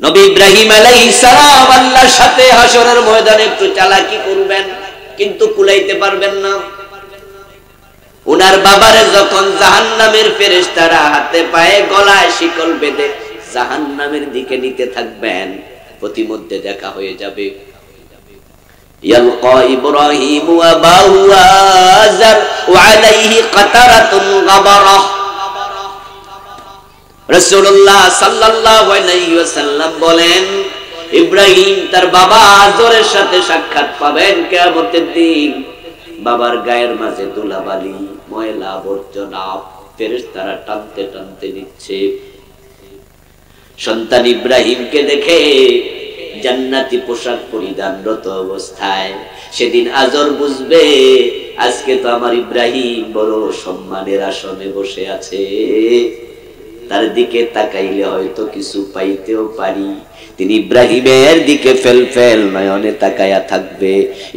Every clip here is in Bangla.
নবী ইব্রাহিম আলাইহিস সালাম আল্লাহর সাথে হাসরের ময়দানে একটু চালাকি করবেন, কিন্তু কুলাইতে পারবেন না। ওনার বাবারে যখন জাহান্নামের ফেরেশতারা হাতে পায়ে গলায় শিকল বেঁধে জাহান্নামের দিকে নিতে থাকবেন, প্রতিমধ্যে দেখা হয়ে যাবে ইয়ালকা ইব্রাহিম ওয়া আবাহু আযার ওয়া আলাইহি কাতারাতুন গাবারাহ। রাসূলুল্লাহ সাল্লাল্লাহু আলাইহি ওয়াসাল্লাম বলেন, ইব্রাহিম তার বাবা আযরের সাথে সাক্ষাৎ পাবেন কিয়ামতের দিন। বাবার গায়ের মাঝে ধুলাবালি, ময়লা আবর্জনা ফেরেশতারা টানতে টানতে নিচ্ছে। সন্তান ইব্রাহিমকে দেখে জান্নাতি পোশাক পরিধানরত অবস্থায় সেদিন আযর বুঝবে, আজকে তো আমার ইব্রাহিম বড় সম্মানের আসনে বসে আছে। তার দিকে তাকাইলে হয়তো কিছু পাইতেও পারি। তিনি ইব্রাহিমের দিকে ফেল ফেল নয়নে তাকায়া থাকবে।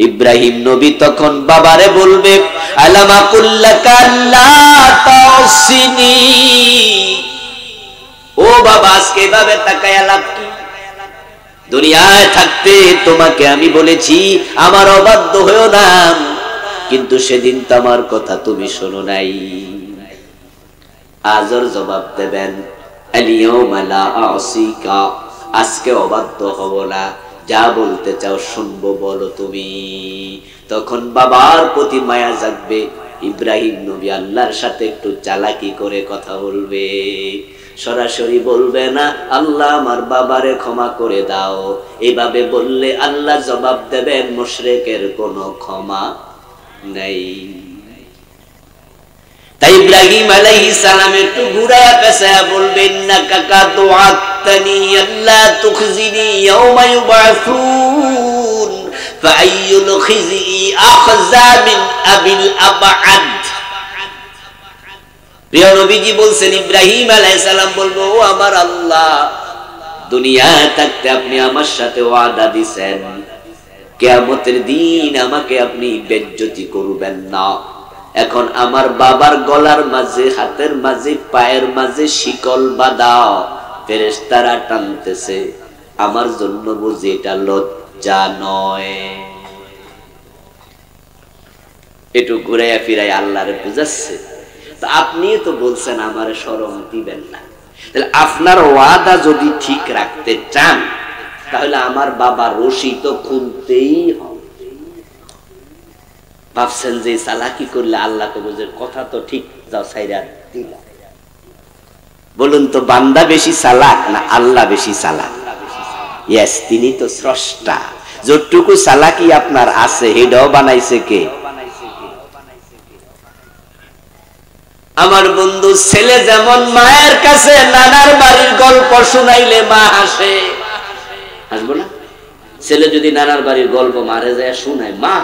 ইব্রাহিম নবী তখন বাবারে বলবে, আলামা কুল্লাকা লা তাসিনি, ও বাবা আজকে এভাবে তাকায়া লাভ কি? দুনিয়ায় থাকতে তোমাকে আমি বলেছি আমার অবাধ্য হয়েও না, কিন্তু সেদিন তো আমার কথা তুমি শোনো নাই। আযর জবাব দেবেন, আলিয়াউমা লা আসিকা, আজকে অবাধ্য হব না, যা বলতে চাও শুনবো, বলো তুমি। তখন বাবার প্রতি মায়া জাগবে। ইব্রাহিম নবী আল্লাহর সাথে একটু চালাকি করে কথা বলবে, সরাসরি বলবে না আল্লাহ আমার বাবারে ক্ষমা করে দাও। এভাবে বললে আল্লাহ জবাব দেবেন, মুশরিকের কোনো ক্ষমা নাই। তাই ইব্রাহিম আলাইহিস সালাম একটু ঘুরায়া পেছায়া বলবেন, ইন্নাকা কাদুআতানি আল্লা তুখজিনি ইয়াওমা ইউবাসুন ফাআইয়ুল খিজি আখযা মিন আবিল আবাদ। প্রিয় নবীজি বলছেন, ইব্রাহিম আলাইহিস সালাম বলবো, ও আমার আল্লাহ, দুনিয়ায় থাকতে আপনি আমার সাথে ওয়াদা দিয়েছেন কিয়ামতের দিন আমাকে আপনি বেজ্জতি করবেন না। এখন আমার বাবার গলার মাঝে, হাতের মাঝে, পায়ের মাঝে শিকল বাঁধা, ফেরেশতারা টানতেছে, আমার জন্য বুঝি এটা লজ্জা নয়? একটু ঘুরাইয়া ফিরাইয়া আল্লাহরে বুঝাচ্ছে। তো আপনি তো বলছেন আমারে শরম দিবেন না, তাহলে আপনার ওয়াদা যদি ঠিক রাখতে চান তাহলে আমার বাবা রশি তো খুলতেই হবে। ভাবছেন যে চালাকি করলে আল্লাহ কবুজের কথা তো ঠিক, যাও সাইরা দিলা। বলুন তো, বান্দা বেশি চালাক না আল্লাহ বেশি চালাক? ইয়েস, তিনি তো স্রষ্টা। যতটুকু চালাকি আপনার আছে হেডাও বানাইছে কে? আমার বন্ধু ছেলে যেমন মায়ের কাছে নানার বাড়ির গল্প শুনাইলে মা হাসে, হাসবো না? ছেলে যদি নানার বাড়ির গল্প মারে যায় শুনায়, মা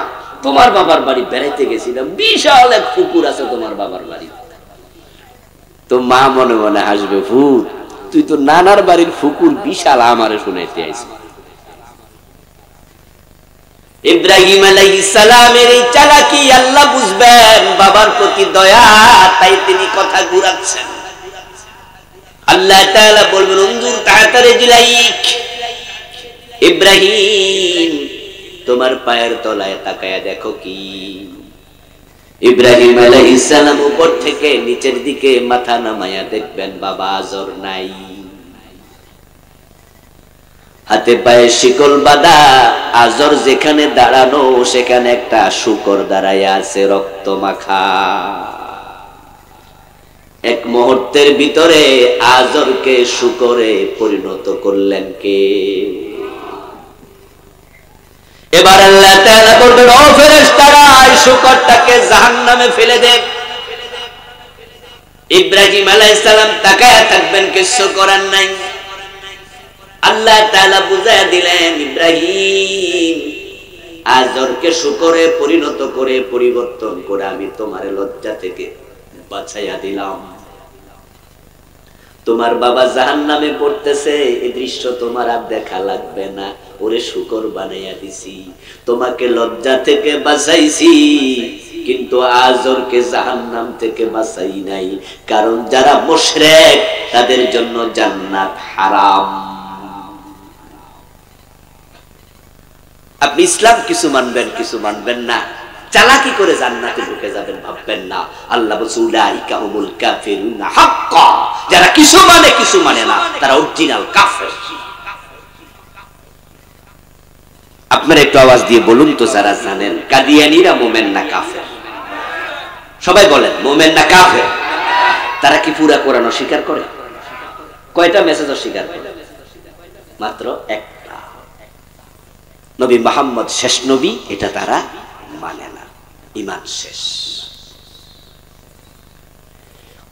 তোমার বাবার বাড়ি বেড়াইতে গেছিলাম, বিশাল এক পুকুর আছে তোমার বাবার বাড়ি, তো মা মনে মনে হাসবে, ভূত তুই তো নানার বাড়ির পুকুর বিশাল আমারে শুনাইতে আইছিস। ইব্রাহিম আলাইহিস সালামের এই চালাকি আল্লাহ বুঝবেন, বাবার প্রতি দয়া, তাই তিনি কথা ঘুরাচ্ছেন। আল্লাহ তাআলা বলবেন, উনজুর তাহতা রিজলাইক, ইব্রাহিম তোমার পায়ের তলায় তাকায়া দেখো কি। ইব্রাহিম আলাইহিস সালাম উপর থেকে নিচের দিকে মাথা নামায়া দেখবেন বাবা আযর নাই, হাতে পায়ে শিকল বাঁধা। আযর যেখানে দাঁড়ানো সেখানে একটা শূকর দাঁড়াইয়া আছে রক্ত মাখা। এক মুহূর্তের ভিতরে আযরকে শূকরে পরিণত করলেন কে? এবার আল্লাহ তাআলা বলবেন, ও ফেরেশতারা এই শূকরটাকে জাহান্নামে ফেলে দে। ইব্রাহিম আলাইহিস সালাম তাকায়া থাকবেন, কিছু করার নাই। আল্লাহ তাআলা বুঝায়া দিলেন, ইব্রাহিম আযরকে শূকরে পরিণত করে, পরিবর্তন করে আমি তোমারে লজ্জা থেকে বাঁচাইয়া দিলাম। তোমার বাবা জাহান্নামে পড়তেছে, এই দৃশ্য তোমার আর দেখা লাগবে না, ওরে শূকর বানাইয়া দিছি, তোমাকে লজ্জা থেকে বাঁচাইছি, কিন্তু আযরকে জাহান্নাম থেকে বাঁচাই নাই। কারণ যারা মুশরিক তাদের জন্য জান্নাত হারাম। আপনি ইসলাম কিছু মানবেন কিছু মানবেন না, চালাকি করে জান্নাতে ঢুকে যাবেন ভাববেন না। আল্লাহ বলছে উলাইকা হুমুল কাফিরুনা হাক্কা, যারা কিছু মানে কিছু মানে না তারা অরিজিনাল কাফের। আপনারা একটু আওয়াজ দিয়ে বলুন তো যারা জানেন কাদিয়ানীরা মুমিন না কাফের? সবাই বলেন মুমিন না কাফের? তারা কি পুরা কোরআন অস্বীকার করে? কয়টা মেসেজ অস্বীকার করে? মাত্র একটা, নবী মুহাম্মদ শেষ নবী, এটা তারা মানে না, ঈমান শেষ।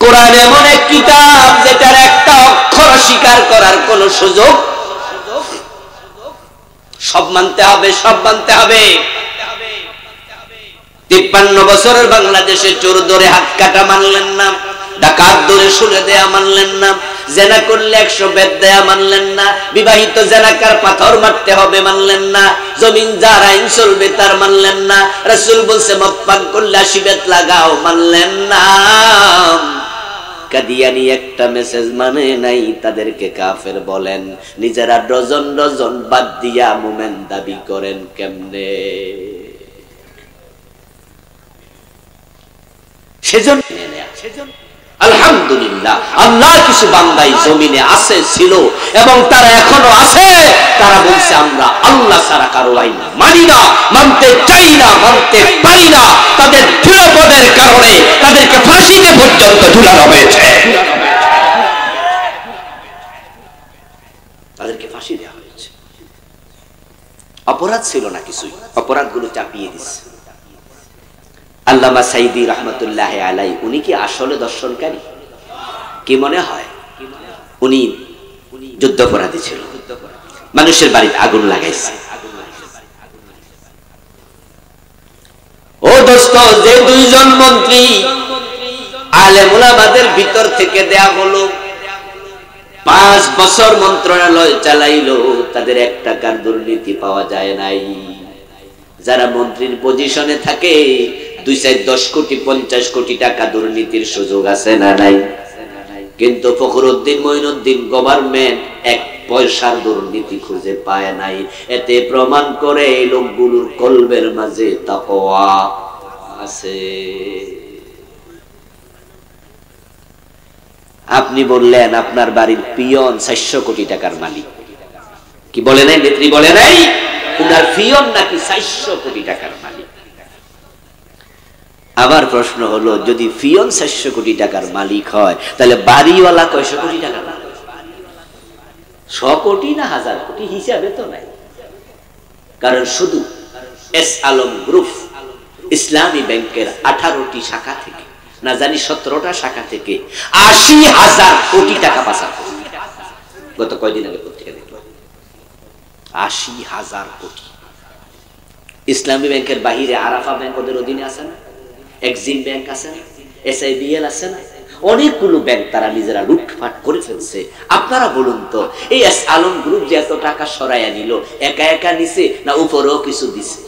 কোরআন এমন এক কিতাব যেটার একটা অক্ষর স্বীকার করার কোন সুযোগ, সব মানতে হবে, সব মানতে হবে। 53 বছরের বাংলাদেশে চোর ধরে হাত কাটা মানলেন না, ডাকাত ধরে শুলে দেয়া মানলেন না, জেনা করলে 100 বেত দেয়া মানলেন না, বিবাহিত জেনাকার পাথর মারতে হবে মানলেন না, জমিন যার আইন চলবে তার মানলেন না, রাসূল বলছে মদ পান করলে 80 বেত লাগাও মানলেন না। কাদিয়ানি একটা মেসেজ মানে নাই, তাদেরকে কাফের বলেন। নিজেরা ডজন ডজন বাদ দিয়া মুমিন দাবি করেন কেমনে? সেজন্য আলহামদুলিল্লাহ আল্লাহ কিছু বান্দাই জমিনে আছে, ছিল এবং তারা এখনো আছে। তারা বলছে আমরা আল্লাহ ছাড়া কারো আইন মানি না, মানতে চাই না, মানতে পারি না। তাদের দৃঢ়পদের কারণে তাদেরকে ফাঁসিতে পর্যন্ত ঝুলানো হয়েছে, তাদেরকে ফাঁসি দেওয়া হয়েছে। অপরাধ ছিল না কিছুই, অপরাধগুলো চাপিয়ে দিচ্ছে। আল্লামা সাইদি রহমতুল্লাহ আলাই, উনি কি আসলে দর্শনকারী? কি মনে হয়? উনি যুদ্ধাপরাধী ছিল, মানুষের বাড়িতে আগুন লাগাইছে। ও দোস্ত, যে 2 জন মন্ত্রী আলেম উলামাদের ভিতর থেকে দেয়া হলো, 5 বছর মন্ত্রণালয় চালাইলো, তাদের 1 টাকার দুর্নীতি পাওয়া যায় নাই। যারা মন্ত্রীর পজিশনে থাকে 2-10 কোটি 50 কোটি টাকা দুর্নীতির সুযোগ আছে না নাই? কিন্তু ফখরুদ্দিন মঈনুদ্দিন গভর্নমেন্ট 1 পয়সার দুর্নীতি খুঁজে পায় নাই। এতে প্রমাণ করে এই লোকগুলোর কলবের মাঝে তাকওয়া আছে। আপনি বললেন আপনার বাড়ির পিয়ন 400 কোটি টাকার মালিক, কি বলে নাই? নেত্রী বলে নাই উনার পিয়ন নাকি 400 কোটি টাকার মালিক। আবার প্রশ্ন হলো, যদি পিয়ন 400 কোটি টাকার মালিক হয় তাহলে বাড়িওয়ালা কয়শো কোটি টাকার মালিক? 100 কোটি না 1000 কোটি হিসাবে তো নাই। কারণ শুধু এস আলম গ্রুপ ইসলামী ব্যাংকের 18টি শাখা থেকে, না জানি 17টা শাখা থেকে 80,000 কোটি টাকা পাচার করেছে। গত কয়দিন আগে পত্রিকা দেখলাম 80,000 কোটি। ইসলামী ব্যাংকের বাহিরে আরাফা ব্যাংক ওদের অধীনে আছে না, এক্সিম ব্যাংক আছে না, এসআইবিএল আছে না, অনেকগুলো ব্যাংক তারা নিজেরা লুটপাট করে ফেলছে। আপনারা বলুন তো, এই এস আলম গ্রুপ যে এত টাকা সরাইয়া নিল, একা একা নিছে না উপরেও কিছু দিছে?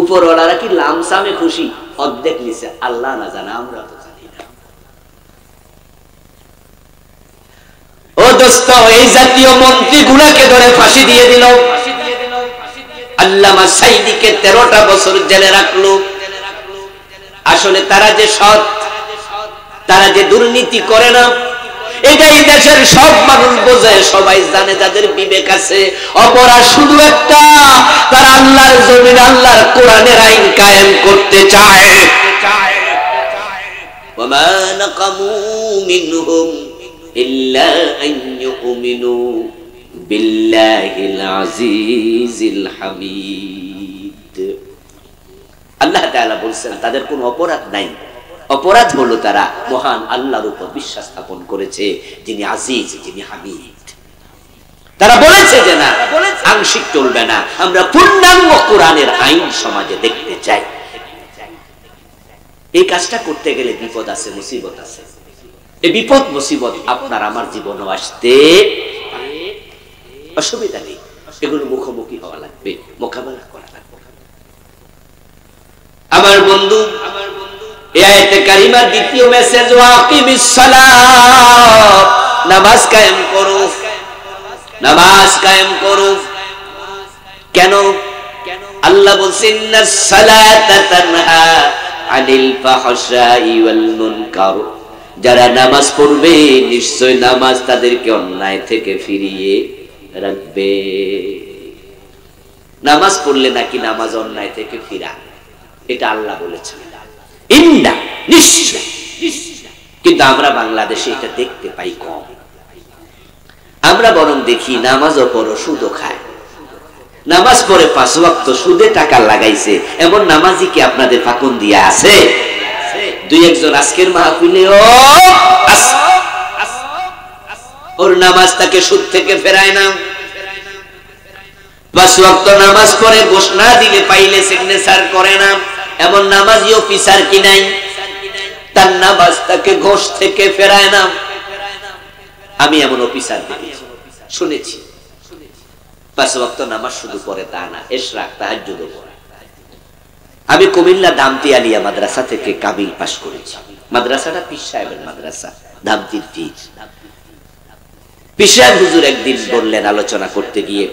উপরওয়ালারা কি লামসামে খুশি? অর্ধেক নিছে, আল্লাহ না জানা, আমরা তো জানি না। ও দোস্ত, এই জাতীয় মন্ত্রী গুলাকে ধরে ফাঁসি দিয়ে দিল। আল্লামা সাইদিকে 13টা বছর জেলে রাখলো। আসলে তারা যে সৎ, তারা যে দুর্নীতি করে না, এটাই দেশের সব মানুষ বোঝে, সবাই জানে, যাদের বিবেক আছে। অপরাধ শুধু একটা, তারা আল্লাহর জমিন আল্লাহর কোরআনের আইন কায়েম করতে চায়। ওয়ামা নাকামু মিনহুম ইল্লা আন ইউমিনু বিল্লাহিল আজিজিল হামিদ। আল্লাহ তাআলা বলেন তাদের কোনো অপরাধ নাই। অপরাধ হলো তারা মহান আল্লাহর উপর বিশ্বাস স্থাপন করেছে, যিনি আজিজ, যিনি হামিদ। তারা বলেছে যে না, আংশিক চলবে না, আমরা পূর্ণাঙ্গ কোরআনের আইন সমাজে দেখতে চাই। এই কাজটা করতে গেলে বিপদ আছে, মুসিবত আছে। এই বিপদ মুসিবত আপনার আমার জীবনে আসতে অসুবিধা নেই, এগুলো মুখোমুখি হওয়া লাগবে, মোকাবেলা করা লাগবে। আমার বন্ধু, এই আয়াতে কারিমার দ্বিতীয় মেসেজ, ওয়াকিমিস সালাত, নামাজ কায়েম করো, নামাজ কায়েম করো। কেন? আল্লাহ বলছেন ইন্নাস সালাতা তানহা আনিল ফাহশাই ওয়াল মুনকার, যারা নামাজ পড়বে নিশ্চয় নামাজ তাদেরকে অন্যায় থেকে ফিরিয়ে রাখবে। নামাজ পড়লে নাকি নামাজ অন্যায় থেকে ফিরা, এটা আল্লাহ বলেছেন। ইন্না নিশ্চয়, কিন্তু আমরা বাংলাদেশে এটা দেখতে পাই কম। আমরা বরং দেখি নামাজও পড়ো সুদও খায়, নামাজ পড়ে 5 ওয়াক্ত সুদে টাকা লাগাইছে, এমন নামাজি কি আপনাদের ফাকুন দিয়া আছে? দুই একজন আজকের মাহফিলে ওর নামাজ তাকে সুদ থেকে ফেরায় না। 5 ওয়াক্ত নামাজ পড়ে ঘোষ না দিলে পাইলে সিগনেচার করে না, এমন নামাজি অফিসার কি নাই? তার নামাজ তাকে ঘোষ থেকে ফেরায় না। আমি এমন অফিসার দেখেছি, শুনেছি। 5 ওয়াক্ত নামাজ শুধু পড়ে তা না, ইশরাক তাহাজ্জুদও পড়ে। আমি কুমিল্লা দামতি আলিয়া মাদ্রাসা থেকে কামিল পাস করেছি। মাদ্রাসাটা পীর সাহেবের মাদ্রাসা, দামতির পীর। পীর সাহেব হুজুর একদিন বললেন আলোচনা করতে গিয়ে,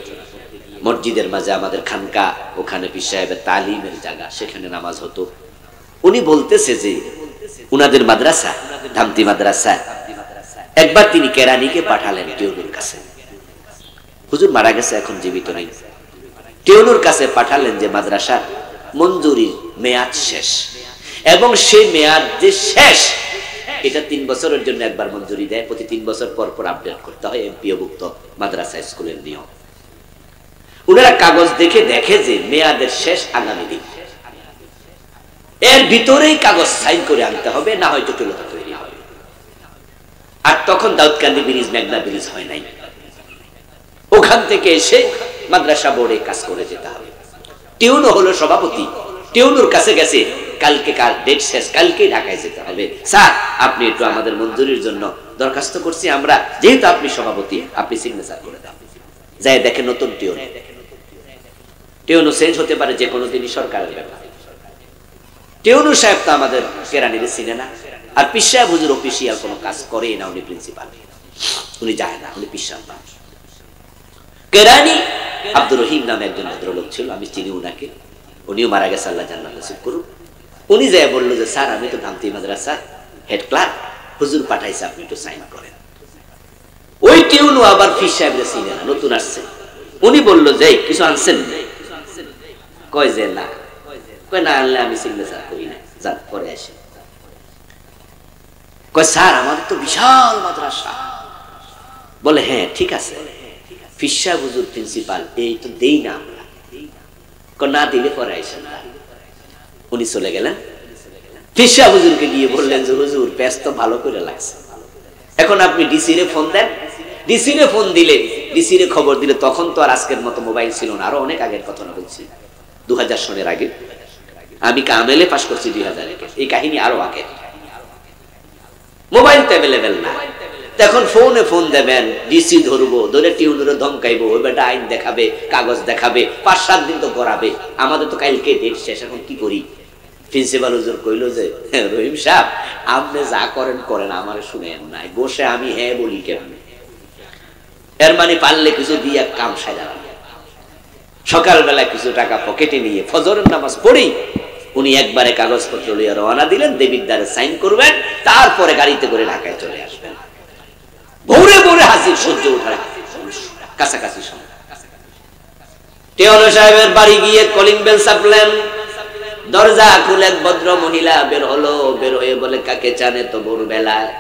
মসজিদের মাঝে আমাদের খানকা, ওখানে পীর সাহেবের তালিমের জায়গা, সেখানে নামাজ হতো। উনি বলতেছে যে উনাদের মাদ্রাসা দামতি মাদ্রাসা, একবার তিনি কেরানিকে পাঠালেন টিউনুর কাছে। হুজুর মারা গেছে, এখন জীবিত নাই। টিউনুর কাছে পাঠালেন যে মাদ্রাসার মঞ্জুরির মেয়াদ শেষ, এবং সেই মেয়াদ যে শেষ এটা 3 বছরের জন্য একবার মঞ্জুরি দেয়, প্রতি 3 বছর পর পর আপডেট করতে হয়, এমপিওভুক্ত মাদ্রাসা স্কুলের নিয়ম। উনারা কাগজ দেখে দেখে যে মেয়াদের শেষ আগামী দিন, এর ভিতরেই কাগজ সাইন করে আনতে হবে, না হয় জটিলতা তৈরি হবে। আর তখন দাউদকান্দি ব্রিজ, মেঘনা ব্রিজ হয় নাই। ওখান থেকে এসে মাদ্রাসা বোর্ডে কাজ করে যেতে হবে। টিউনো হলো সভাপতি, টিউনোর কাছে গেছে, কালকে কাল ডেট শেষ, কালকেই ঢাকায় যেতে হবে। স্যার আপনি একটু আমাদের মঞ্জুরির জন্য দরখাস্ত করছি আমরা, যেহেতু আপনি সভাপতি আপনি সিগনেচার করে দেন। যাই দেখে নতুন টিউনো, টিউনো চেঞ্জ হতে পারে যে কোনো দিনই, সরকারের ব্যাপার। টিউনো সাহেব তো আমাদের কেরানির চিনে না, আর পীর সাহেব হুজুর অফিসিয়াল কোনো কাজ করে না, উনি প্রিন্সিপাল, উনি যায় না, উনি পীর সাহেব। কেরানি আব্দুর রহিম নামে একজন ভদ্রলোক ছিল, আমি চিনি উনাকে, উনিও মারা গেছে, আল্লাহ জান্নাত নসিব করুন। উনি যায় বললো যে স্যার আমি তো দামতি মাদ্রাসা হেড ক্লার্ক, হুজুর পাঠাইছে, আপনি একটু সাইন করেন। ওই টিউনো আবার পীর সাহেবরে চিনে না, নতুন আসছে। উনি বললো যে কিছু আনছেন? কয় যে না। কয় না আনলে আমি সিগনেচার করি না, যান পরে আসে। কয় স্যার আমাদের তো বিশাল মাদ্রাসা। বলে হ্যাঁ ঠিক আছে, পীর সাহেব হুজুর প্রিন্সিপাল, এই তো দেই না আমরা, না দিলে পরে আসে না। উনি চলে গেলেন। পীর সাহেব হুজুরকে গিয়ে বললেন যে হুজুর প্যাচ তো ভালো করে লাগছে, এখন আপনি ডিসি রে ফোন দেন। ডিসি রে ফোন দিলে, ডিসি রে খবর দিলে, তখন তো আর আজকের মতো মোবাইল ছিল না, আরো অনেক আগের কথা বলছি, 2000 সনের আগে। আমি কামেলে পাস করছি 2001, এই কাহিনী আরো আগে। মোবাইল তো অ্যাভেলেবেল না, তখন ফোনে ফোন দেবেন, ডিসি ধরবো, ধরে টিউনুরে ধমকাইবো, ওই বেটা আইন দেখাবে, কাগজ দেখাবে, 5-7 দিন তো গড়াবে। আমাদের তো কালকে ডেট শেষ, এখন কি করি? প্রিন্সিপাল হুজুর কইলো যে রহিম সাহেব আপনি যা করেন করেন, আমার শুনেন নাই, বসে আমি হ্যাঁ বলি কেমন? এর মানে পারলে কিছু দিয়ে কাম সাইরা, সকালবেলা কিছু টাকা পকেটে নিয়ে ফজরের নামাজ পড়ি উনি একবারে কাগজপত্র লিয়ে রওনা দিলেন, দেবীর দ্বারে সাইন করবেন, তারপরে গাড়িতে করে ঢাকায় চলে আসবেন। ভোরে ভোরে হাসির সহ্য ওঠার কাছাকাছি সময় টিউনো সাহেবের বাড়ি গিয়ে কলিং বেল চাপলেন। দরজা খুলে এক ভদ্র মহিলা বের হলো, বের হয়ে বলে কাকে চান এত ভোরবেলায়?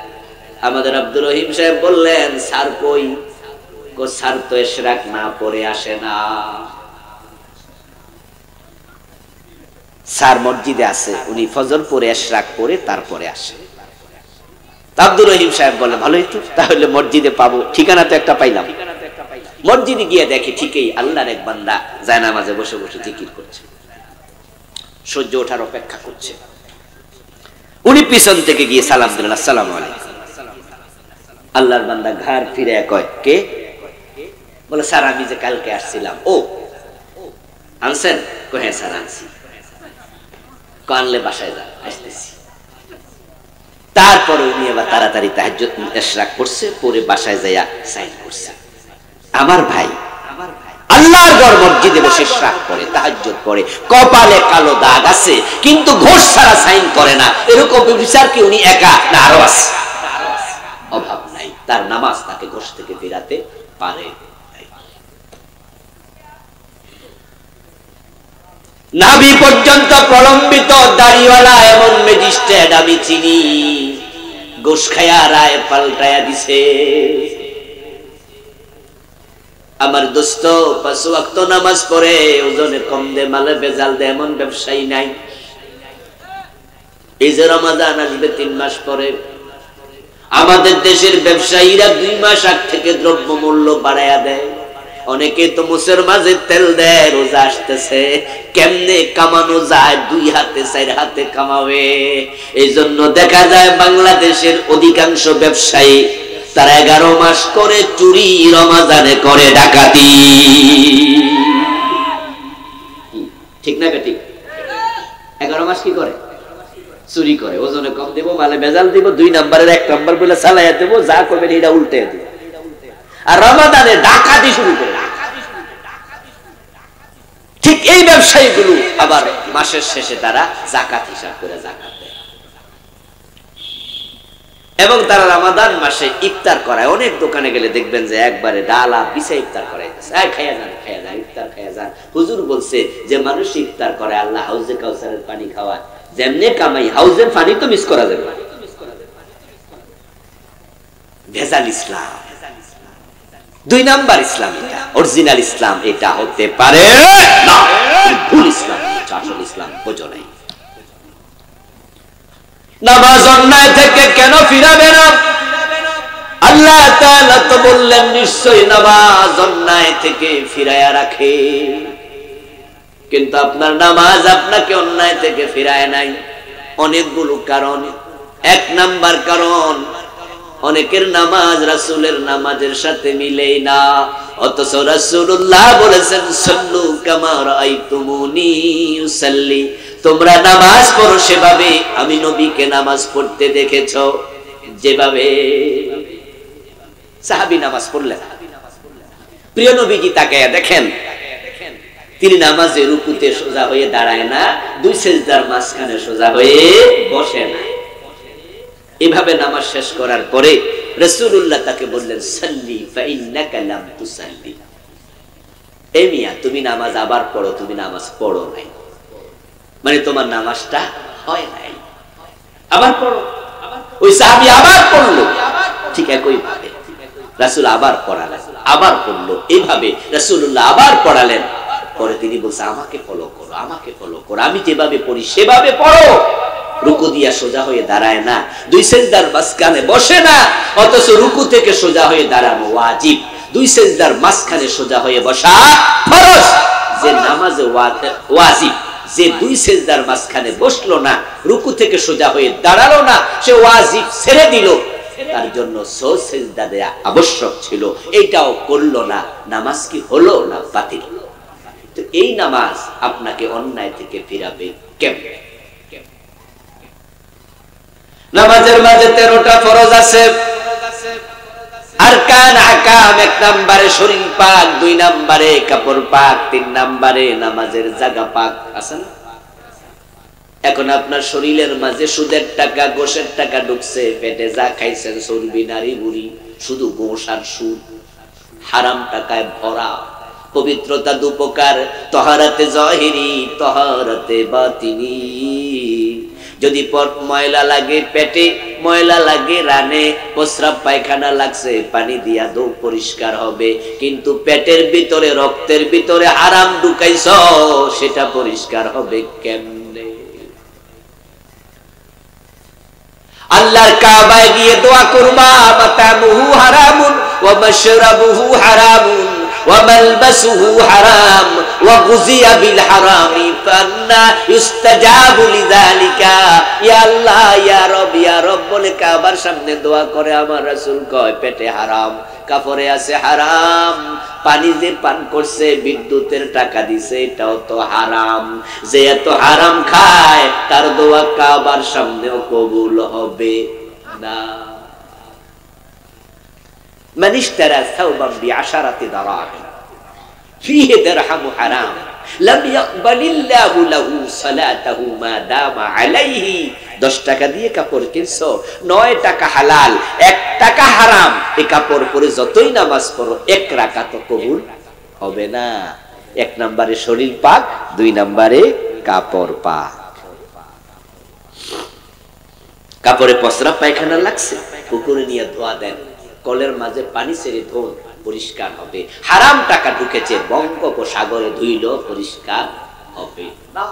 আমাদের আব্দুর রহিম সাহেব বললেন স্যার কই? স্যার তো ইশরাক না পড়ে আসে না, স্যার মসজিদে আছে, উনি ফজর পড়ে ইশরাক পড়ে তারপরে আসে। আব্দুর রহিম সাহেব বলে ভালোই তো, তাহলে মসজিদে পাবো, ঠিকানা তো একটা পাইলাম। মসজিদে গিয়ে দেখে ঠিকই আল্লাহর এক বান্দা জায়নামাজে বসে বসে জিকির করছে, সহ্য ওঠার অপেক্ষা করছে। উনি পিছন থেকে গিয়ে সালাম দিলেন, আসসালামু আলাইকুম। আল্লাহর বান্দা ঘাড় ফিরে কয় কে? বলে স্যার আমি যে কালকে আসছিলাম। ও আনছেন? কয় হ্যাঁ স্যার আনছি। আনলে বাসায় যান, আসতেছি। তারপরে উনি আবার তাড়াতাড়ি তাহাজ্জুদ ইশরাক করছে, পরে বাসায় যাইয়া সাইন করছে। আমার ভাই আল্লাহর ঘর মসজিদে বসে ইশরাক করে, তাহাজ্জুদ করে, কপালে কালো দাগ আছে কিন্তু ঘোষ ছাড়া সাইন করে না, এরকম বিচার কি উনি একা না আরো আছে? অভাব নাই, তার নামাজ তাকে ঘোষ থেকে ফেরাতে পারে। নাভি পর্যন্ত প্রলম্বিত দাড়িওয়ালা এমন ম্যাজিস্ট্রেট আমি চিনি, ঘোষ খায়া রায় পাল্টায়া দিছে। আমার দোস্ত 5 ওয়াক্ত নামাজ পড়ে, ওজনে কম দে, মালে ভেজাল দে, এমন ব্যবসায়ী নাই। এই যে রমাদান আসবে 3 মাস পরে, আমাদের দেশের ব্যবসায়ীরা 2 মাস আগ থেকে দ্রব্য মূল্য বাড়ায়া দেয়। অনেকে তো মুসের মাঝে তেল দেয়, রোজা আসতেছে, কেমনে কামানো যায়, 2 হাতে 4 হাতে কামাবে। এই জন্য দেখা যায় বাংলাদেশের অধিকাংশ ব্যবসায়ী তারা 11 মাস করে চুরি, রমাজানে করে ডাকাতি। ঠিক না বেটি? 11 মাস কি করে? চুরি করে, ওজনে কম দেব, মালে ভেজাল দিব, 2 নাম্বারের 1 নাম্বার বলে চালাইয়া দেব, যা করবেন এটা উল্টে দেব। আর রমাদানে ডাকাতি শুরু করে। ঠিক এই ব্যবসায়ীগুলো আবার মাসের শেষে তারা যাকাত হিসাব করে যাকাত দেয়, এবং তারা রমাদান মাসে ইফতার করায়। অনেক দোকানে গেলে দেখবেন যে একবারে ডালা বিছে ইফতার করাইতেছে, খাইয়া যান, খাইয়া যান, ইফতার খাইয়া যান। হুজুর বলছে যে মানুষ ইফতার করে, আল্লাহ হাউজে কাউসারের পানি খাওয়ায়, যেমনে কামাই হাউজের পানি তো মিস করা যাবে না। ভেজাল ইসলাম, 2 নাম্বার ইসলাম, এটা অরিজিনাল ইসলাম এটা হতে পারে না, ভুল ইসলাম, আসল ইসলাম বোঝো নাই। নামাজ অন্যায় থেকে কেন ফিরাবে না? আল্লাহ তাআলা তো বললেন নিশ্চয়ই নামাজ অন্যায় থেকে ফিরায়া রাখে, কিন্তু আপনার নামাজ আপনাকে অন্যায় থেকে ফিরায় নাই। অনেকগুলো কারণ। 1 নাম্বার কারণ, অনেকের নামাজ রাসূলের নামাজের সাথে মিলেই না, অথচ রাসূলুল্লাহ বলেছেন সাল্লু কামা রাআইতুমুনি উসাল্লি, তোমরা নামাজ পড়ো সেভাবে আমি নবীকে নামাজ পড়তে দেখেছো যেভাবে। সাহাবী নামাজ পড়লেন, প্রিয় নবীজি তাকায়া দেখেন তিনি নামাজে রুকুতে সোজা হয়ে দাঁড়ায় না, 2 সিজদার মাঝখানে সোজা হয়ে বসে না। এভাবে নামাজ শেষ করার পরে রাসূলুল্লাহ তাকে বললেন সাল্লি ফা ইন্নাকা লাম তুসাল্লি, এ মিয়া তুমি নামাজ আবার পড়ো, তুমি নামাজ পড়ো নাই, মানে তোমার নামাজটা হয় নাই, আবার পড়ো। ওই সাহাবী আবার পড়লো, ঠিক একই ভাবে রাসূল আবার পড়ালেন, আবার পড়লো, এইভাবে রাসূলুল্লাহ আবার পড়ালেন। পরে তিনি বলছেন আমাকে ফলো করো, আমাকে ফলো করো, আমি যেভাবে পড়ি সেভাবে পড়ো। রুকু দিয়া সোজা হয়ে দাঁড়ায় না, 2 সিজদার মাঝখানে বসে না, অথচ রুকু থেকে সোজা হয়ে দাঁড়ানো ওয়াজিব, 2 সিজদার মাঝখানে সোজা হয়ে বসা ফরজ। যে নামাজে ওয়াজিব, যে 2 সিজদার মাঝখানে বসলো না, রুকু থেকে সোজা হয়ে দাঁড়ালো না, সে ওয়াজিব ছেড়ে দিল, তার জন্য সিজদা দেয়া আবশ্যক ছিল, এইটাও করলো না, নামাজ কি হলো না বাতিল? তো এই নামাজ আপনাকে অন্যায় থেকে ফিরাবে কেমনে? নামাজের মাঝে 13টা ফরজ আছে, আরকান আহকাম। 1 নম্বরে শরীর পাক, 2 নম্বরে কাপড় পাক, 3 নম্বরে নামাজের জায়গা পাক আছে না? এখন আপনার শরীরের মাঝে সুদের টাকা, গোশের টাকা ঢুকছে, পেটে যা খাইছেন চর্বি, নারী বুড়ি, শুধু গোশ আর সুদ, হারাম টাকায় ভরা। পবিত্রতা 2 প্রকার, তহারাতে জাহিরি, তহারাতে বাতিনি। যদি ময়লা লাগে পেটে, ময়লা লাগে রানে, প্রস্রাব পায়খানা লাগছে, পানি দিয়া দৌ পরিষ্কার হবে, কিন্তু পেটের ভিতরে রক্তের ভিতরে হারাম ঢুকাইছ, সেটা পরিষ্কার হবে কেমনে? আল্লাহর কাবায় গিয়ে দোয়া করবা, মাতামুহু হারামুন ওয়া মাশরাবুহু হারামুন ওয়া মালবাসুহু হারাম ওয়া গুযিয়া বিল হারামি ফান্না ইস্তাজাবু লিযালিকা। ইয়া আল্লাহ, ইয়া রব, ইয়া রব বলে কাবার সামনে দোয়া করে আমার রাসূল কয় পেটে হারাম, কাপড়ে আছে হারাম, পানি যে পান করছে, বিদ্যুতের টাকা দিছে, এটাও তো হারাম। যে এত হারাম খায় তার দোয়া কাবার সামনেও কবুল হবে না। মানিশতারা সাওবান বিআশারাতি দারাহিম, ফিহি দিরহামু হারাম লাম ইয়াকবালিল্লাহু লাহু সালাতাহু মা দামা আলাইহি। 10 টাকা দিয়ে কাপড় কিনছো, 9 টাকা হালাল, 1 টাকা হারাম। এই কাপড় পরে যতই নামাজ পড়ো 1 রাকাত কবুল হবে না। 1 নম্বরে শরীর পাক, 2 নম্বরে কাপড় পাক। কাপড়ে পসরা পায়খানা লাগছে, পুকুরে নিয়ে ধোয়া দেন, কলের মাঝে পানি ছেড়ে ধোন, পরিষ্কার হবে। হারাম টাকা ঢুকেছে, বঙ্গোপসাগরে ধুইল পরিষ্কার হবে না।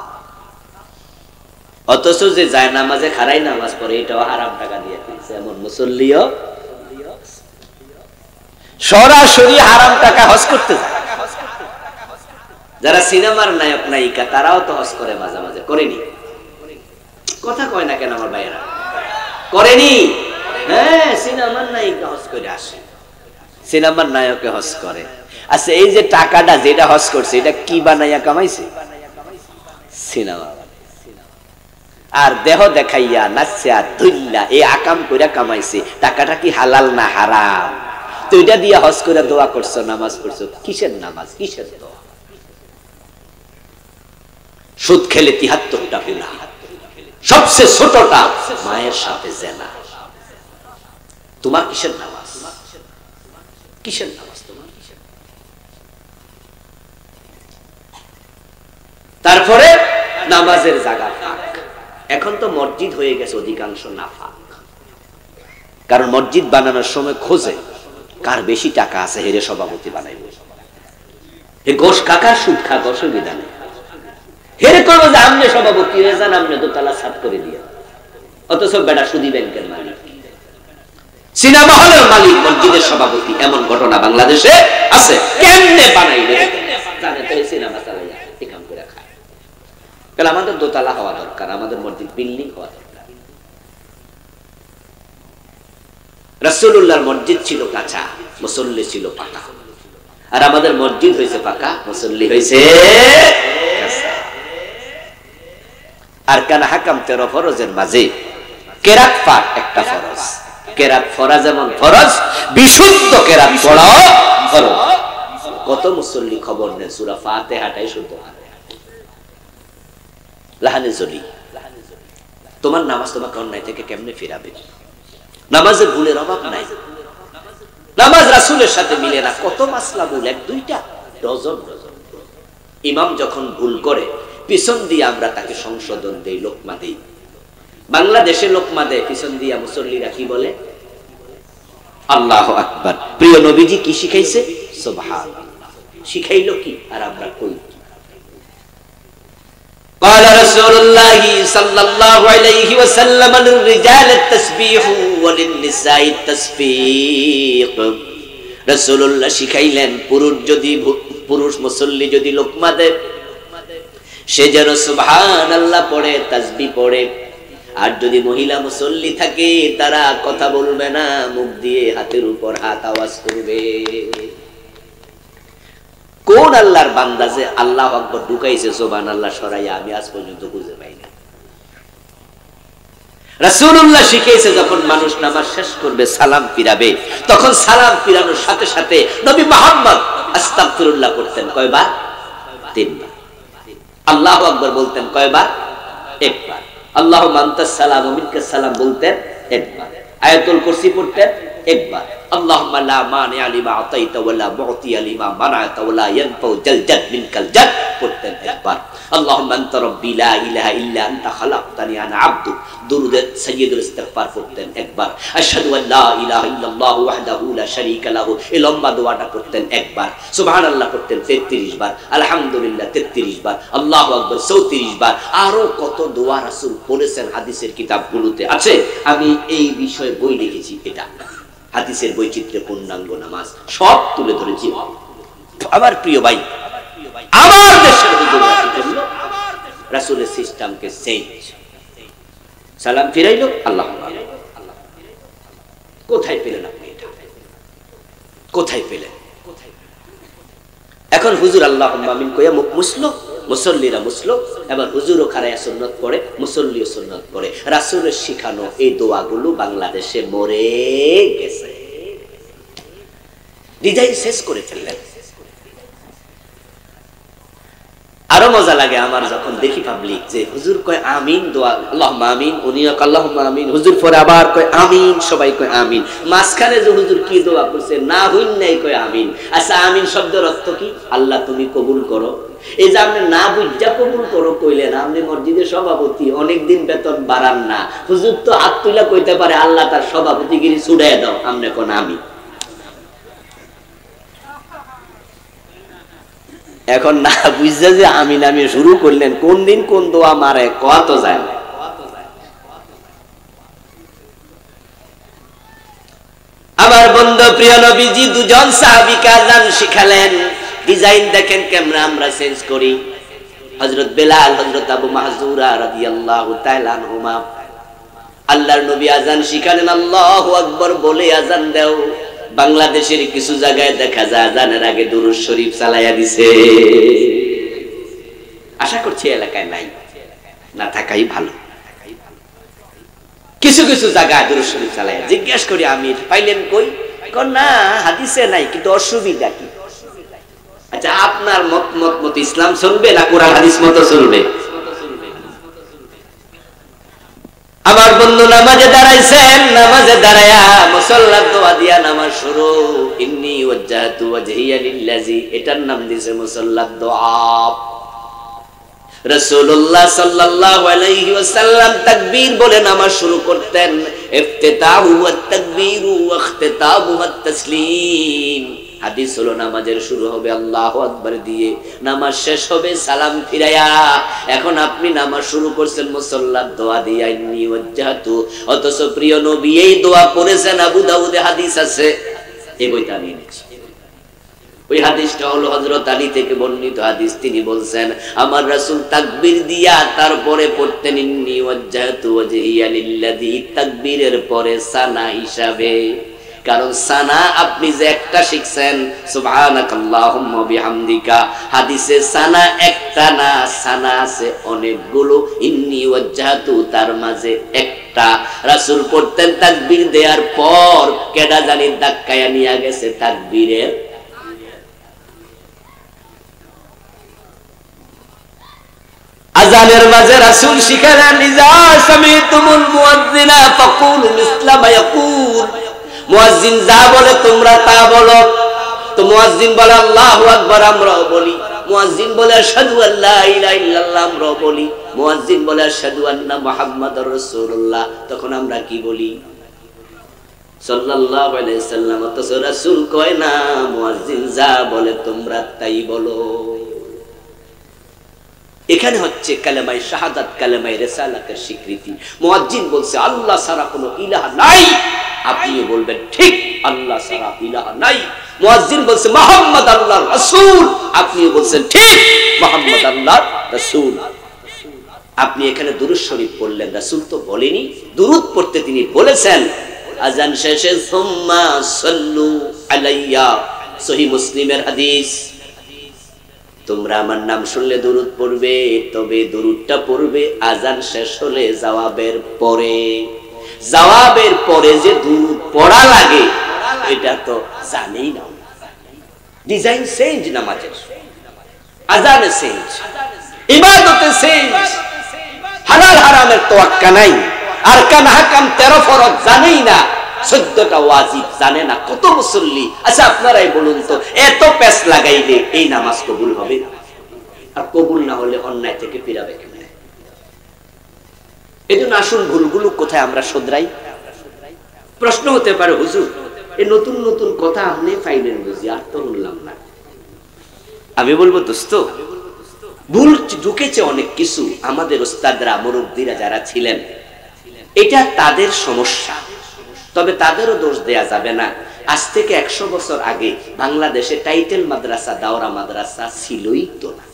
অথচ যে যায় নামাজে খারাই নামাজ পড়ে, এটাও হারাম টাকা দিয়ে কিনছে, এমন মুসল্লিও সরাসরি হারাম টাকা হজ করতে যায়। যারা সিনেমার নায়ক নায়িকা তারাও তো হজ করে, মাঝে মাঝে করেনি? কথা কয় না কেন আমার ভাইয়েরা? করেনি? হ্যাঁ, সিনেমার নায়িকা হজ করে আসে, সিনেমার নায়কে হজ করে। আচ্ছা, এই যে টাকাটা যেটা হজ করছে এটা কি বানাইয়া কামাইছে? সিনেমা। আর দেহ দেখাইয়া নাচা ধুইল্লা এই আকাম কইরা কামাইছে, টাকাটা কি হালাল না হারাম? তো এটা দিয়া হজ করে দোয়া করছো, নামাজ পড়ছো, কিসের নামাজ, কিসের দোয়া? সুদ খেলে 73টা গুনাহ, সবচেয়ে ছোটটা মায়ের সাথে জেনা। তোমার কিসের নামাজ? কিসের নামাজ তোমার? তারপরে নামাজের জায়গা ফাঁক। এখন তো মসজিদ হয়ে গেছে অধিকাংশ নাফাক, কারণ মসজিদ বানানোর সময় খোঁজে কার বেশি টাকা আছে, হেরে সভাপতি বানাইবে। ঘোষ কাকার সুদ খাক, অসুবিধা নেই, হেরে করবো যে আমনে সভাপতি হয়ে যান, আমনে দোতলা সাফ করে দিয়ে। অথচ বেটা সুদী ব্যাংকের মালিক, সিনেমা হলের মালিক, মসজিদের সভাপতি। এমন ঘটনা বাংলাদেশে আছে। কেমনে বানাইবে? সিনেমা চালাইয়া একাম করে খায়। তাহলে আমাদের দোতলা হওয়া দরকার, আমাদের মসজিদ বিল্ডিং হওয়া দরকার। রাসূলুল্লাহর মসজিদ ছিল কাঁচা, মুসল্লি ছিল পাকা। আর আমাদের মসজিদ হয়েছে পাকা, মুসল্লি হয়েছে কাঁচা। আর কানা হাকাম 13 ফরজের মাঝে কেরাত পাঠ একটা ফরজ। কেরাত পড়া যেমন ফরজ, বিশুদ্ধ কেরাত পড়াও ফরজ। কত মুসল্লি খবর নেন সূরা ফাতিহাটাই শুদ্ধ লাহানে জলি। তোমার নামাজ তোমাকে অন্যায় থেকে কেমনে ফিরাবে? নামাজের ভুলের অভাব নাই, নামাজ রাসূলের সাথে মিলে না। কত মাসলা ভুল, 1-2টা, ডজন ডজন। ইমাম যখন ভুল করে পিছন দিয়ে আমরা তাকে সংশোধন দেই, লোকমা দেই। বাংলাদেশে লোকমা দেয়, পিছন দিয়া মুসল্লিরা কি বলে? আল্লাহু আকবার। প্রিয় নবীজি কি শিখাইছে? সুবহানাল্লাহ। শিখাইলো কি? আর আমরা কই? قال رسول الله صلى الله عليه وسلم للرجال التسبيح وللنساء التسبيح। রাসূলুল্লাহ শিখাইলেন, পুরুষ মুসল্লি যদি লোকমা দেয়, সে যেন সুবহানাল্লাহ পড়ে, তাসবিহ পড়ে। আর যদি মহিলা মুসল্লি থাকে, তারা কথা বলবে না, মুখ দিয়ে হাতের উপর হাত আওয়াজ করবে। কোন আল্লাহর বান্দা যে আল্লাহু আকবার ঢুকাইছে সুবহানাল্লাহ সরাইয়া, আমি আজ পর্যন্ত বুঝে পাই না। রাসূলুল্লাহ শিখিয়েছে, যখন মানুষ নামাজ শেষ করবে, সালাম ফিরাবে, তখন সালাম ফিরানোর সাথে সাথে নবী মুহাম্মদ আস্তাগফিরুল্লাহ করতেন কয়বার? 3 বার। আল্লাহু আকবার বলতেন কয়বার? 1 বার। আল্লাহুম্মা আনতাস সালাম ওয়া মিনকাস সালাম বলতেন 1 বার। আয়াতুল কুরসি পড়তেন 1 বার। আল্লাহুম্মা লা মানিআ লিমা আতাইতা ওয়া লা মু'তিয়া লিমা মানা'তা ওয়া লা ইয়ানফাউ জাল জাদ মিনকাল জাদ পড়তেন 1 বার। আল্লাহুম্মা আনতা রাব্বি লা ইলাহা ইল্লা আনতা খালাকতানি আনা আবদুক দুরুদ সাইয়্যিদুল ইস্তিগফার পড়তেন 1 বার। আশহাদু আল লা ইলাহা ইল্লাল্লাহু ওয়াহদাহু লা শারীকা লাহু এই লম্বা দোয়াটা পড়তেন 1 বার। সুবহানাল্লাহ পড়তেন 33 বার, আলহামদুলিল্লাহ 33 বার, আল্লাহু আকবার 34 বার। আরো কত দোয়া রাসূল বলেছেন, হাদিসের কিতাবগুলোতে আছে। আমি এই বিষয়ে বই লিখেছি, এটা হাদিসের বৈচিত্র্যে পূর্ণাঙ্গ নামাজ সব তুলে ধরেছি। আমার প্রিয় ভাই, আমার দেশের হুজুর রাসূলের সিস্টেমকে চেঞ্জ। সালাম ফিরাইলো, আল্লাহু আকবার। কোথায় পেলেন আপনি এটা? কোথায় পেলেন? এখন হুজুর আল্লাহুম্মা আমিন কইয়া মুখ মুছলো, মুসল্লিরা মুছলো, এবার হুজুরও খাড়ায়া সুন্নাত পড়ে, মুসল্লিও সুন্নাত পড়ে। রাসূলের শিখানো এই দোয়াগুলো বাংলাদেশে মরে গেছে, ডিজাইন শেষ করে ফেললেন। মজা লাগে আমার যখন দেখি পাবলিক যে হুজুর কয় আমিন দোয়া আল্লাহুম্মা আমিন, উনি আল্লাহুম্মা আমিন, হুজুর পরে আবার কয় আমিন, সবাই কয় আমিন। মাঝখানে যে হুজুর কি দোয়া করছে না হইন নাই কয় আমিন। আচ্ছা আমিন শব্দের অর্থ কি? আল্লাহ তুমি কবুল করো। এই যে আপনি না বুঝা কবুল করো কইলেন, আপনি মসজিদের সভাপতি, অনেকদিন বেতন বাড়ান না, হুজুর তো হাত তুইলা কইতে পারে আল্লাহ তার সভাপতিগিরি ছুড়াইয়া দাও, আপনি কোন আমিন। এখন না বুঝছে যে আমিন আমিন শুরু করলেন, কোন দিন কোন দোয়া মারে কত যায় না। আমার বন্ধু প্রিয় নবীজি দুজন সাহাবীকে আযান শিখালেন। ডিজাইন দেখেন কেমন আমরা চেঞ্জ করি। হযরত বেলাল, হযরত আবু মাহজুরা রাদিয়াল্লাহু তাআলা আনহুমা আল্লাহর নবী আযান শিখালেন, আল্লাহু আকবার বলে আযান দাও। বাংলাদেশের কিছু জায়গায় দেখা যায় আযানের আগে দুরূদ শরীফ চালায়া দিছে। আশা করছি এলাকায় নাই, না থাকাই ভালো। কিছু কিছু জায়গায় দুরূদ শরীফ চালায়া, জিজ্ঞেস করি আমি পাইলেন কই? কোন না হাদিসে নাই, কিন্তু অসুবিধা কি? আচ্ছা আপনার মত ইসলাম চলবে না কোরআন হাদিস মতো চলবে? আমার বন্ধু নামাজে দাঁড়াইছেন, নামাজে দাঁড়ায়া মুসাল্লার দোয়া দিয়া নামাজ শুরু। ইন্নী ওয়াজ্জাহতু ওয়াজহিয়া লিল্লাযী, এটার নাম দিয়েছে মুসাল্লার দোয়া। রাসূলুল্লাহ সাল্লাল্লাহু আলাইহি ওয়াসাল্লাম তাকবীর বলে নামাজ শুরু করতেন। ইফতিতাহু ওয়াত তাকবীরু ওয়া ইখতিতামু ওয়াত তাসলিম। হাদিস হলো নামাজের শুরু হবে আল্লাহু আকবার দিয়ে, নামাজ শেষ হবে সালাম ফিরায়া। এখন আপনি নামাজ শুরু করছেন মুসাল্লার দোয়া দিয়া, ইন্নী ওয়াজ্জাহতু। অথচ প্রিয় নবী এই দোয়া পড়েছেন, আবু দাউদে হাদিস আছে, এই বইটা আমি এনেছি। ওই হাদিসটা হলো হযরত আলী থেকে বর্ণিত হাদিস। তিনি বলছেন আমার রাসূল তাকবীর দিয়া তারপরে পড়তেন ইন্নী ওয়াজ্জাহতু ওয়াজহিয়া লিল্লাযী, তাকবীরের পরে সানা হিসাবে। কারণ সানা আপনি যে একটা শিখছেন সুবহানাকাল্লাহুম্মা বিহামদিকা, হাদিসে সানা একটা না, সানা আছে অনেকগুলো। ইন্নী ওয়াজ্জাহতু তার মাঝে একটা। রাসূল পড়তেন তাকবীর দেওয়ার পর কেডা জানি ধাক্কায়া নিয়ে গেছে তাকবীরের। আযানের মাঝে রাসূল শিখালেন ইযা সামিতুমুল মুয়াজ্জিনা ফাকুলু মিসলা মা ইয়াকুল। মুয়াজ্জিন যা বলে তোমরা তা বলো। তো মুয়াজ্জিন বলে আল্লাহু আকবার, আমরাও বলি। মুয়াজ্জিন বলে আশহাদু আল্লা ইলাহা ইল্লাল্লাহ, আমরাও বলি। মুয়াজ্জিন বলে আশহাদু আন্না মুহাম্মাদুর রাসূলুল্লাহ, তখন আমরা কি বলি? সাল্লাল্লাহু আলাইহি সাল্লাম। অথচ রাসূল কয় না, মুয়াজ্জিন যা বলে তোমরা তাই বলো। এখানে হচ্ছে কালেমায়ে শাহাদাত, কালেমায়ে রিসালাতের স্বীকৃতি। মুয়াজ্জিন বলছে আল্লাহ ছাড়া কোনো ইলাহ নাই, আপনিও বলবেন ঠিক আল্লাহ ছাড়া ইলাহ নাই। মুয়াজ্জিন বলছে মুহাম্মদ আল্লাহর রাসূল, আপনিও বলছেন ঠিক মুহাম্মদ আল্লাহর রাসূল। আপনি এখানে দুরূদ শরীফ পড়লেন, রাসূল তো বলেনি, দুরূদ পড়তে তিনি বলেছেন আযান শেষে সুম্মা সাল্লু আলাইয়া। সহিহ মুসলিমের হাদিস, তোমরা আমার নাম শুনলে দুরূদ পড়বে, তবে দুরূদটা পড়বে আযান শেষ হলে জবাবের পরে। জবাবের পরে যে দুরূদ পড়া লাগে এটা তো জানেই না। ডিজাইন চেঞ্জ, নামাজের আযানে চেঞ্জ, ইবাদতে চেঞ্জ, হালাল হারামের তোয়াক্কা নাই, আরকান হাকাম 13 ফরজ জানেই না, 14টা ওয়াজিব জানে না। কত মুসল্লি। আচ্ছা আপনারাই বলুন তো, এত পেস লাগাইলে এই নামাজ কবুল হবে? আর কবুল না হলে অন্যায় থেকে ফিরাবে কেমনে? এজন্য আসল ভুলগুলো কোথায় আমরা শুধরাই। প্রশ্ন হতে পারে হুজুর এই নতুন নতুন কথা আপনি পাইলেন বুঝি, আর তো বললাম না। আমি বলবো দোস্ত, ভুল ঢুকেছে অনেক কিছু। আমাদের ওস্তাদরা মুরব্বিরা যারা ছিলেন, এটা তাদের সমস্যা, তবে তাদেরও দোষ দেয়া যাবে না। আজ থেকে 100 বছর আগে বাংলাদেশে টাইটেল মাদ্রাসা, দাওরা মাদ্রাসা ছিলই তো না।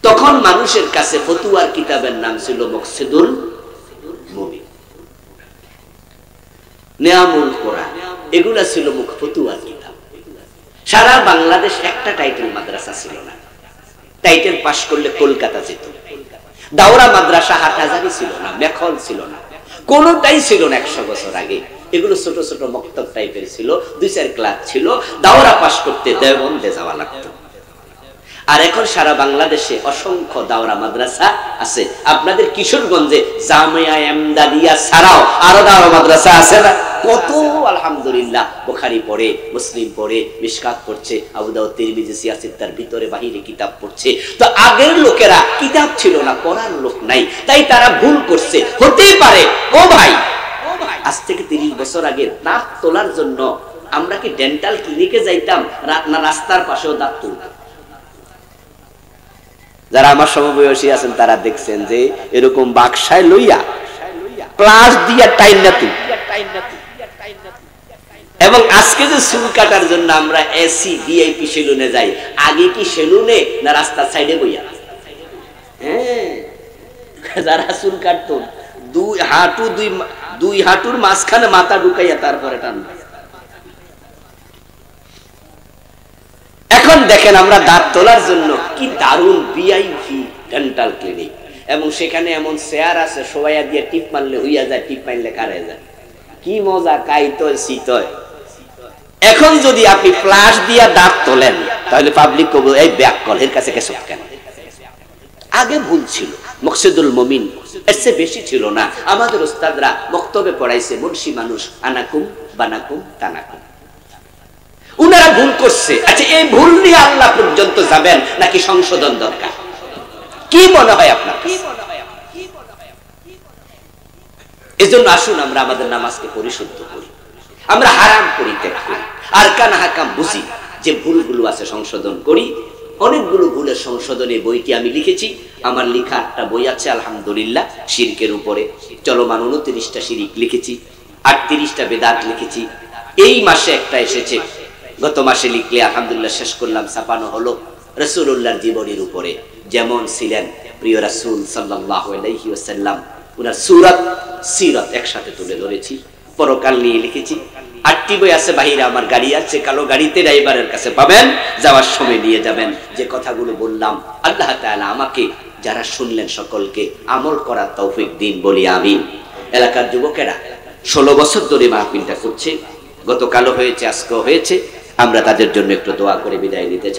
তখন মানুষের কাছে ফতুয়ার কিতাবের নাম ছিল মকসিদুল মুমিন, নিয়ামুল কোরআন, এগুলা ছিল মুখ ফতুয়ার কিতাব। সারা বাংলাদেশ একটা টাইটেল মাদ্রাসা ছিল না। টাইটেল পাশ করলে কলকাতা যেত। দাওরা মাদ্রাসা হাটহাজারি ছিল না, মেখল ছিল না, কোনটাই ছিল না 100 বছর আগে। এগুলো ছোট ছোট মক্তব টাইপের ছিল, 2-4 ক্লাস ছিল। দাওরা পাশ করতে দেওবন্দে যাওয়া লাগতো। আর এখন সারা বাংলাদেশে অসংখ্য দাওরা মাদ্রাসা আছে। আপনাদের কিশোরগঞ্জে জামিয়া এমদাদিয়া ছাড়াও আরো দাওরা মাদ্রাসা আছে না? কত আলহামদুলিল্লাহ, বুখারী পড়ে, মুসলিম পড়ে, মিশকাত পড়ছে, আবু দাউদ, তিরমিজি, সিয়াসিত, তার ভিতরে বাহিরে কিতাব পড়ছে। তো আগের লোকেরা কিতাব ছিল না, পড়ার লোক নাই, তাই তারা ভুল করছে। হতেই পারে ও ভাই, আজ থেকে 30 বছর আগে দাঁত তোলার জন্য আমরা কি ডেন্টাল ক্লিনিকে যাইতাম না রাস্তার পাশেও দাঁত তুলতাম? যারা আমার সমবয়সী আছেন তারা দেখছেন যে এরকম বাক্সায় লইয়া প্লাস দিয়া টাইম না তুই। এবং আজকে যে চুল কাটার জন্য আমরা এসি ভিআইপি সেলুনে যাই, আগে কি সেলুনে না রাস্তার সাইডে বইয়া? হ্যাঁ, যারা চুল কাটতো দুই হাঁটুর মাঝখানে মাথা ঢুকাইয়া তারপরে টানবে। এখন দেখেন আমরা দাঁত তোলার জন্য কি দারুণ ভিআইপি ডেন্টাল ক্লিনিক, এবং সেখানে এমন চেয়ার আছে সবাইয়া দিয়ে টিপ মারলে হইয়া যায়, টিপ মারলে কারে যায়, কি মজা, কাইতয় শীতয়। এখন যদি আপনি ফ্লাশ দিয়া দাঁত তোলেন তাহলে পাবলিক কবু এই ব্যাক কল, এর কাছে কেসব কেন? আগে ভুল ছিল, মকসুদুল মুমিন এর চেয়ে বেশি ছিল না। আমাদের উস্তাদরা বক্তব্যে পড়াইছে মুন্সি মানুষ আনাকুম বানাকুম তানাকুম। উনারা ভুল করছে, আচ্ছা এই ভুল নিয়ে আল্লাহ পর্যন্ত যাবেন নাকি সংশোধন দরকার? কি মনে হয় আপনার? এজন্য আসুন আমরা আমাদের নামাজকে পরিশুদ্ধ করি, আমরা হারাম পরিত্যাগ করি, আর কানা হাকাম বুঝি, যে ভুলগুলো আছে সংশোধন করি। অনেকগুলো ভুলের সংশোধনে বইটি আমি লিখেছি। আমার লেখা একটা বই আছে আলহামদুলিল্লাহ শিরকের উপরে, চলমান 29টা শিরিক লিখেছি, 38টা বেদাত লিখেছি। এই মাসে একটা এসেছে, গত মাসে লিখলে আলহামদুলিল্লাহ শেষ করলাম, ছাপানো হলো রাসূলুল্লাহর জীবনের উপরে। যেমন ছিলেন প্রিয় রাসূল সাল্লাল্লাহু আলাইহি ওয়াসাল্লাম, উনার সূরত সিরাত একসাথে তুলে ধরেছি। পরকাল নিয়ে লিখেছি। 8টি বই আছে বাহিরে, আমার গাড়ি আছে, কালো গাড়িতে ড্রাইভারের কাছে পাবেন, যাওয়ার সময় নিয়ে যাবেন। যে কথাগুলো বললাম আল্লাহ তাআলা আমাকে যারা শুনলেন সকলকে আমল করার তৌফিক দিন বলি আমিন। এলাকার যুবকেরা 16 বছর ধরে মাহফিলটা করছে, গতকালও হয়েছে, আজকেও হয়েছে। আমরা তাদের জন্য একটু দোয়া করে বিদায় নিতে চাই।